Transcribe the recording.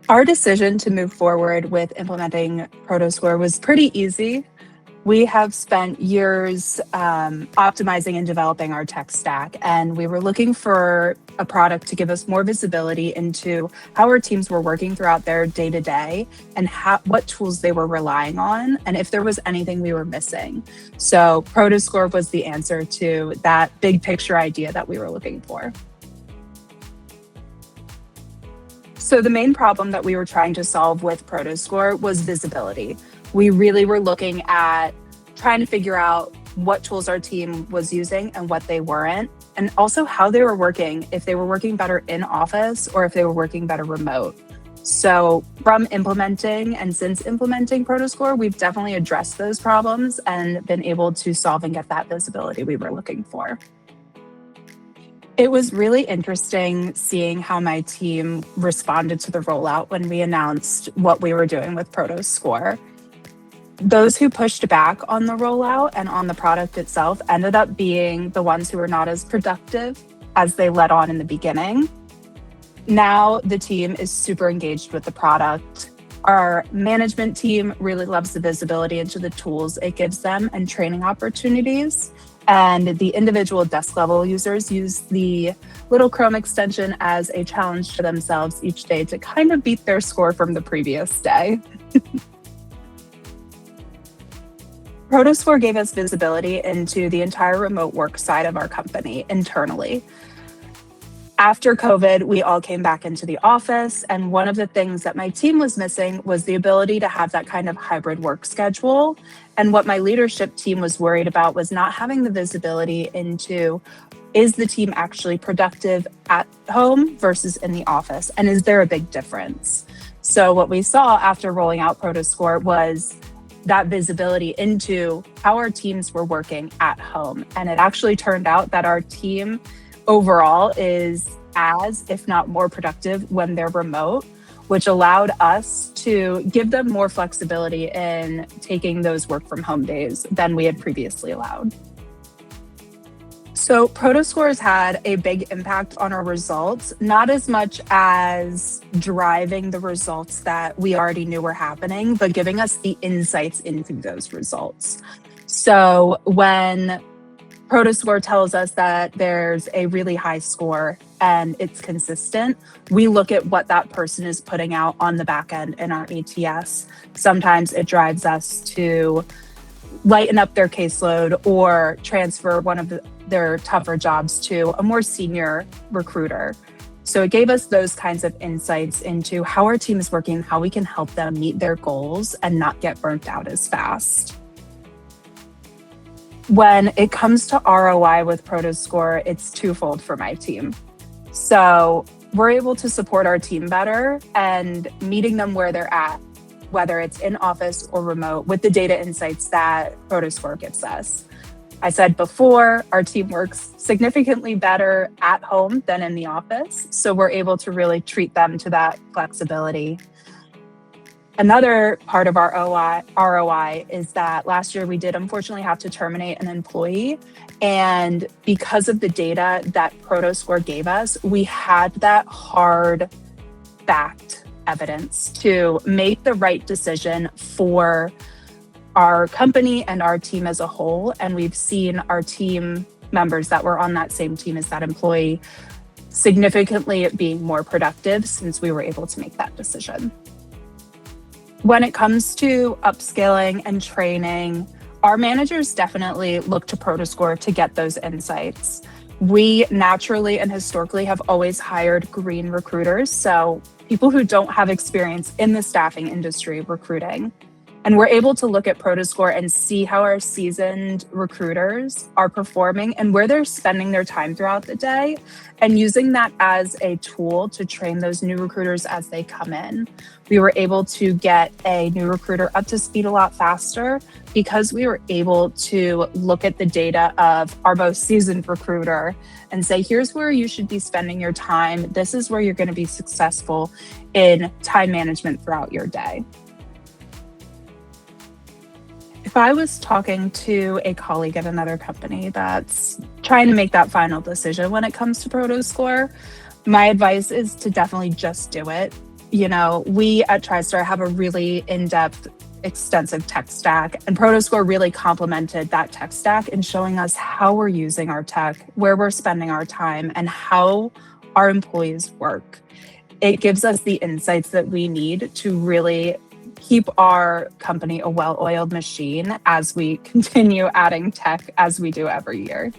Our decision to move forward with implementing Prodoscore was pretty easy. We have spent years optimizing and developing our tech stack, and we were looking for a product to give us more visibility into how our teams were working throughout their day-to-day and what tools they were relying on, and if there was anything we were missing. So Prodoscore was the answer to that big picture idea that we were looking for. So the main problem that we were trying to solve with Prodoscore was visibility. We really were looking at trying to figure out what tools our team was using and what they weren't, and also how they were working, if they were working better in office or if they were working better remote. So from implementing and since implementing Prodoscore, we've definitely addressed those problems and been able to solve and get that visibility we were looking for. It was really interesting seeing how my team responded to the rollout when we announced what we were doing with Prodoscore. Those who pushed back on the rollout and on the product itself ended up being the ones who were not as productive as they let on in the beginning. Now the team is super engaged with the product. Our management team really loves the visibility into the tools it gives them and training opportunities. And the individual desk level users use the little Chrome extension as a challenge to themselves each day to kind of beat their score from the previous day. Prodoscore gave us visibility into the entire remote work side of our company internally. After COVID, we all came back into the office, and one of the things that my team was missing was the ability to have that kind of hybrid work schedule. And what my leadership team was worried about was not having the visibility into, is the team actually productive at home versus in the office? And is there a big difference? So what we saw after rolling out Prodoscore was that visibility into how our teams were working at home. And it actually turned out that our team overall is as, if not more productive when they're remote, which allowed us to give them more flexibility in taking those work from home days than we had previously allowed. So Prodoscore has had a big impact on our results, not as much as driving the results that we already knew were happening, but giving us the insights into those results. So when Prodoscore tells us that there's a really high score and it's consistent, we look at what that person is putting out on the back end in our ATS. Sometimes it drives us to lighten up their caseload or transfer one of their tougher jobs to a more senior recruiter. So it gave us those kinds of insights into how our team is working, how we can help them meet their goals and not get burnt out as fast. When it comes to ROI with Prodoscore, it's twofold for my team. So we're able to support our team better and meeting them where they're at, whether it's in office or remote, with the data insights that Prodoscore gives us. I said before, our team works significantly better at home than in the office, so we're able to really treat them to that flexibility. Another part of our ROI is that last year we did unfortunately have to terminate an employee. And because of the data that Prodoscore gave us, we had that hard fact evidence to make the right decision for our company and our team as a whole. And we've seen our team members that were on that same team as that employee significantly being more productive since we were able to make that decision. When it comes to upskilling and training, our managers definitely look to Prodoscore to get those insights. We naturally and historically have always hired green recruiters, so people who don't have experience in the staffing industry recruiting. And we're able to look at Prodoscore and see how our seasoned recruiters are performing and where they're spending their time throughout the day, and using that as a tool to train those new recruiters as they come in. We were able to get a new recruiter up to speed a lot faster because we were able to look at the data of our most seasoned recruiter and say, here's where you should be spending your time. This is where you're going to be successful in time management throughout your day. If I was talking to a colleague at another company that's trying to make that final decision when it comes to Prodoscore, my advice is to definitely just do it. We at TriStarr have a really in-depth, extensive tech stack, and Prodoscore really complemented that tech stack in showing us how we're using our tech, where we're spending our time, and how our employees work. It gives us the insights that we need to really keep our company a well-oiled machine as we continue adding tech as we do every year.